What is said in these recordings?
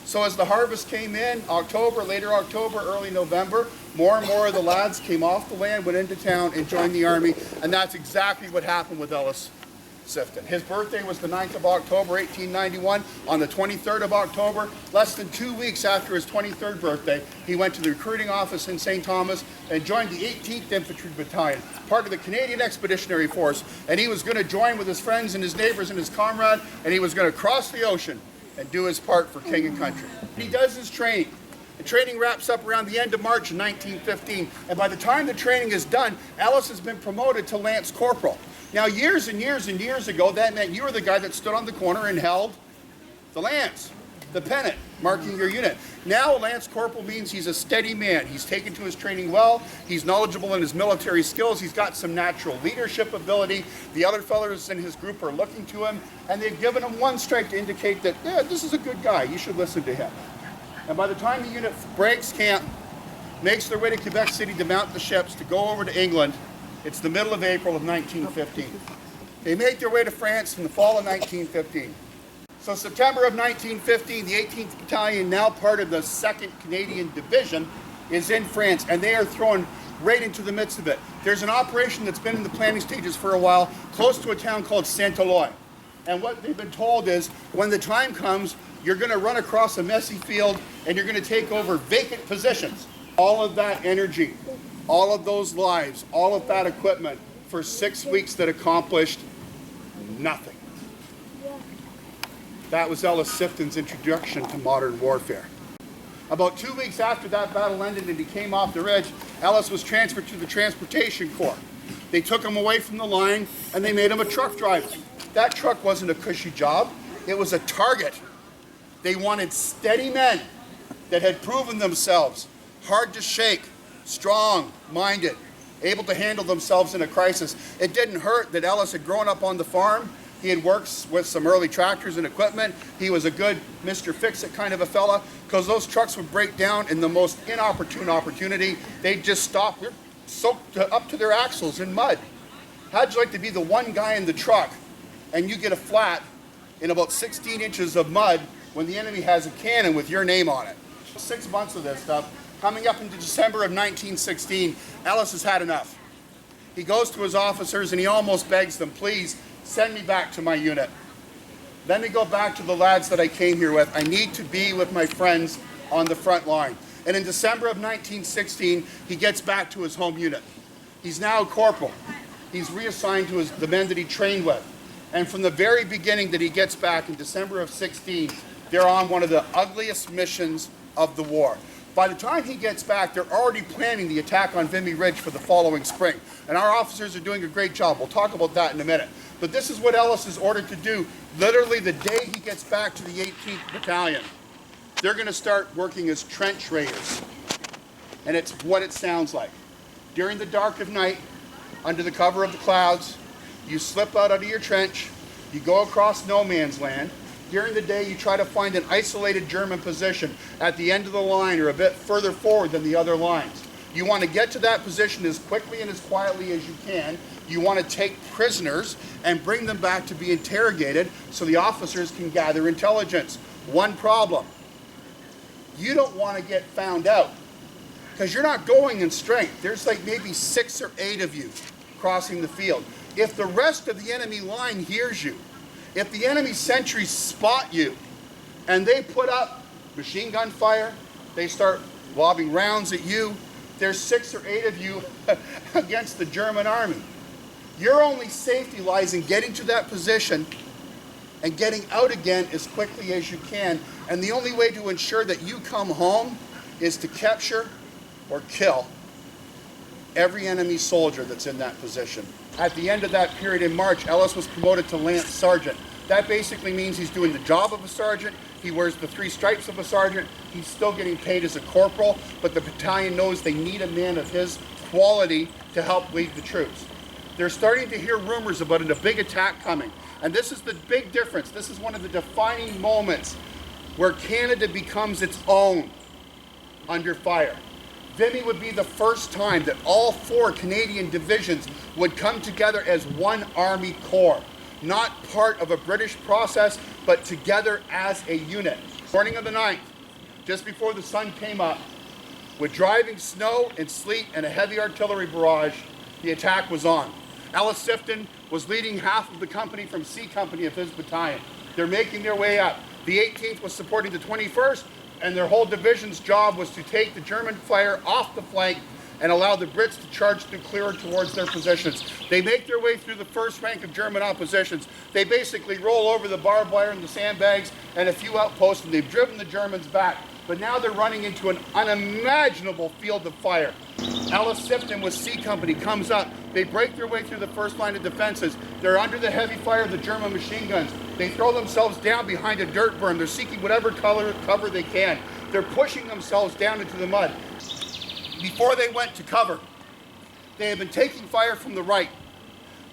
So as the harvest came in, October, later October, early November, more and more of the lads came off the land, went into town, and joined the Army, and that's exactly what happened with Ellis Sifton. His birthday was the 9th of October, 1891. On the 23rd of October, less than 2 weeks after his 23rd birthday, he went to the recruiting office in St. Thomas and joined the 18th Infantry Battalion, part of the Canadian Expeditionary Force, and he was going to join with his friends and his neighbors and his comrade, and he was going to cross the ocean and do his part for king and country. He does his training. The training wraps up around the end of March in 1915, and by the time the training is done, Ellis has been promoted to Lance Corporal. Now, years and years and years ago, that meant you were the guy that stood on the corner and held the lance, the pennant, marking your unit. Now, a Lance Corporal means he's a steady man. He's taken to his training well. He's knowledgeable in his military skills. He's got some natural leadership ability. The other fellows in his group are looking to him, and they've given him one strike to indicate that, yeah, this is a good guy. You should listen to him. And by the time the unit breaks camp, makes their way to Quebec City to mount the ships to go over to England, it's the middle of April of 1915. They make their way to France in the fall of 1915. So September of 1915, the 18th Battalion, now part of the 2nd Canadian Division, is in France, and they are thrown right into the midst of it. There's an operation that's been in the planning stages for a while, close to a town called Saint-Éloi. And what they've been told is, when the time comes, you're going to run across a messy field and you're going to take over vacant positions. All of that energy, all of those lives, all of that equipment for 6 weeks that accomplished nothing. That was Ellis Sifton's introduction to modern warfare. About 2 weeks after that battle ended and he came off the ridge, Ellis was transferred to the Transportation Corps. They took him away from the line and they made him a truck driver. That truck wasn't a cushy job, it was a target. They wanted steady men that had proven themselves hard to shake, strong-minded, able to handle themselves in a crisis. It didn't hurt that Ellis had grown up on the farm. He had worked with some early tractors and equipment. He was a good Mr. Fix-It kind of a fella, because those trucks would break down in the most inopportune opportunity. They'd just stop, they're soaked up to their axles in mud. How'd you like to be the one guy in the truck and you get a flat in about 16 inches of mud when the enemy has a cannon with your name on it? 6 months of this stuff. Coming up into December of 1916, Ellis has had enough. He goes to his officers and he almost begs them, please send me back to my unit. Let me go back to the lads that I came here with. I need to be with my friends on the front line. And in December of 1916, he gets back to his home unit. He's now a corporal. He's reassigned to the men that he trained with. And from the very beginning that he gets back in December of 16, they're on one of the ugliest missions of the war. By the time he gets back, they're already planning the attack on Vimy Ridge for the following spring. And our officers are doing a great job. We'll talk about that in a minute. But this is what Ellis is ordered to do literally the day he gets back to the 18th Battalion. They're going to start working as trench raiders. And it's what it sounds like. During the dark of night, under the cover of the clouds, you slip out of your trench, you go across no man's land. During the day, you try to find an isolated German position at the end of the line or a bit further forward than the other lines. You want to get to that position as quickly and as quietly as you can. You want to take prisoners and bring them back to be interrogated so the officers can gather intelligence. One problem: you don't want to get found out because you're not going in strength. There's like maybe 6 or 8 of you crossing the field. If the rest of the enemy line hears you, if the enemy sentries spot you and they put up machine gun fire, they start lobbing rounds at you, there's 6 or 8 of you against the German army. Your only safety lies in getting to that position and getting out again as quickly as you can. And the only way to ensure that you come home is to capture or kill every enemy soldier that's in that position. At the end of that period in March, Ellis was promoted to Lance Sergeant. That basically means he's doing the job of a sergeant. He wears the 3 stripes of a sergeant. He's still getting paid as a corporal, but the battalion knows they need a man of his quality to help lead the troops. They're starting to hear rumors about a big attack coming. And this is the big difference. This is one of the defining moments where Canada becomes its own under fire. Vimy would be the first time that all 4 Canadian divisions would come together as one Army Corps. Not part of a British process, but together as a unit. Morning of the 9th, just before the sun came up, with driving snow and sleet and a heavy artillery barrage, the attack was on. Ellis Sifton was leading half of the company from C Company of his battalion. They're making their way up. The 18th was supporting the 21st, and their whole division's job was to take the German fire off the flank and allow the Brits to charge through clear towards their positions. They make their way through the first rank of German oppositions. They basically roll over the barbed wire and the sandbags and a few outposts, and they've driven the Germans back. But now they're running into an unimaginable field of fire. Ellis Sifton with C Company comes up. They break their way through the first line of defenses. They're under the heavy fire of the German machine guns. They throw themselves down behind a dirt berm. They're seeking whatever cover they can. They're pushing themselves down into the mud. Before they went to cover, they had been taking fire from the right.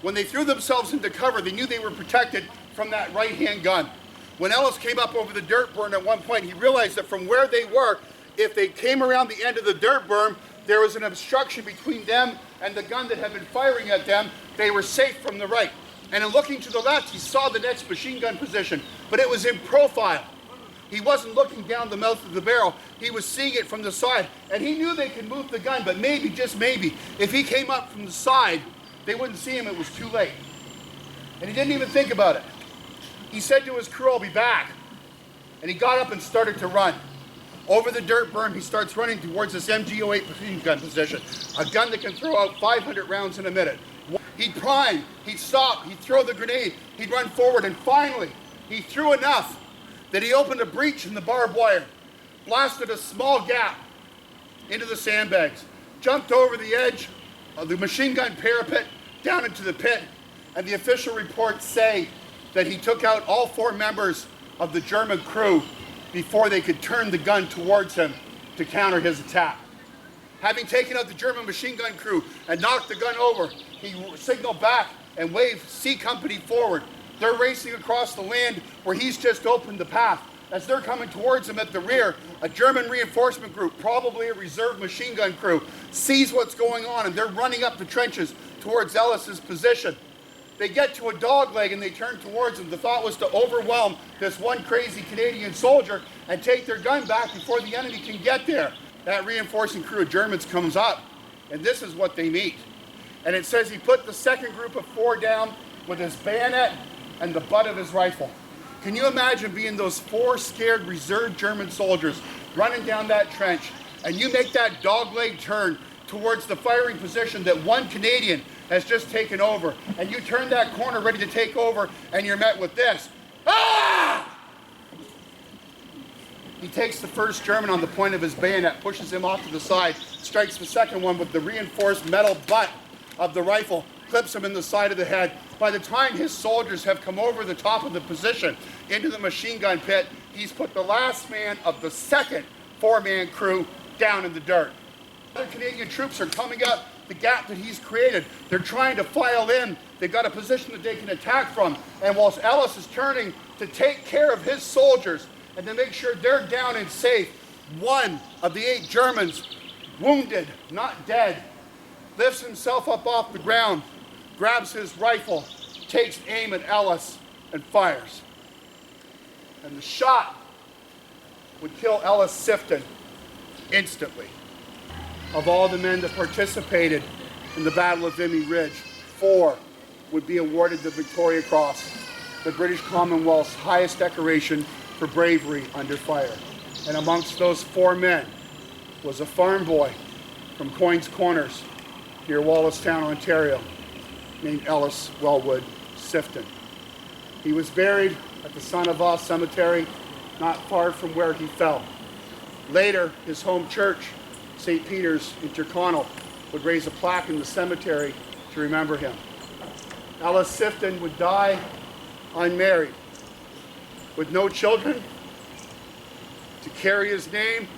When they threw themselves into cover, they knew they were protected from that right-hand gun. When Ellis came up over the dirt berm at one point, he realized that from where they were, if they came around the end of the dirt berm, there was an obstruction between them and the gun that had been firing at them. They were safe from the right. And in looking to the left, he saw the next machine gun position, but it was in profile. He wasn't looking down the mouth of the barrel. He was seeing it from the side, and he knew they could move the gun, but maybe, just maybe, if he came up from the side, they wouldn't see him. It was too late. And he didn't even think about it. He said to his crew, "I'll be back." And he got up and started to run. Over the dirt berm, he starts running towards this MG08 machine gun position, a gun that can throw out 500 rounds in a minute. He'd prime, he'd stop, he'd throw the grenade, he'd run forward, and finally, he threw enough that he opened a breach in the barbed wire, blasted a small gap into the sandbags, jumped over the edge of the machine gun parapet down into the pit, and the official reports say that he took out all 4 members of the German crew before they could turn the gun towards him to counter his attack. Having taken out the German machine gun crew and knocked the gun over, he signaled back and waved C Company forward. They're racing across the land where he's just opened the path. As they're coming towards him at the rear, a German reinforcement group, probably a reserve machine gun crew, sees what's going on, and they're running up the trenches towards Ellis's position. They get to a dogleg and they turn towards him. The thought was to overwhelm this one crazy Canadian soldier and take their gun back before the enemy can get there. That reinforcing crew of Germans comes up, and this is what they meet. And it says he put the second group of 4 down with his bayonet and the butt of his rifle. Can you imagine being those 4 scared reserve German soldiers running down that trench, and you make that dogleg turn towards the firing position that one Canadian has just taken over, and you turn that corner ready to take over, and you're met with this. Ah! He takes the first German on the point of his bayonet, pushes him off to the side, strikes the second one with the reinforced metal butt of the rifle, clips him in the side of the head. By the time his soldiers have come over the top of the position into the machine gun pit, he's put the last man of the second 4-man crew down in the dirt. Other Canadian troops are coming up the gap that he's created. They're trying to file in. They've got a position that they can attack from. And whilst Ellis is turning to take care of his soldiers and to make sure they're down and safe, one of the 8 Germans, wounded, not dead, lifts himself up off the ground, grabs his rifle, takes aim at Ellis, and fires. And the shot would kill Ellis Sifton instantly. Of all the men that participated in the Battle of Vimy Ridge, 4 would be awarded the Victoria Cross, the British Commonwealth's highest decoration for bravery under fire. And amongst those 4 men was a farm boy from Coyne's Corners near Wallacetown, Ontario, named Ellis Wellwood Sifton. He was buried at the Saint-Avold Cemetery, not far from where he fell. Later, his home church, St. Peter's in Tyrconnell, would raise a plaque in the cemetery to remember him. Ellis Sifton would die unmarried, with no children to carry his name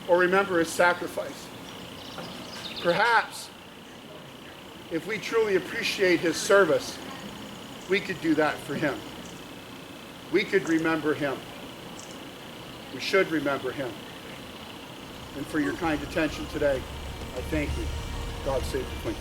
or remember his sacrifice. Perhaps, if we truly appreciate his service, we could do that for him. We could remember him. We should remember him. And for your kind attention today, I thank you. God save the Queen.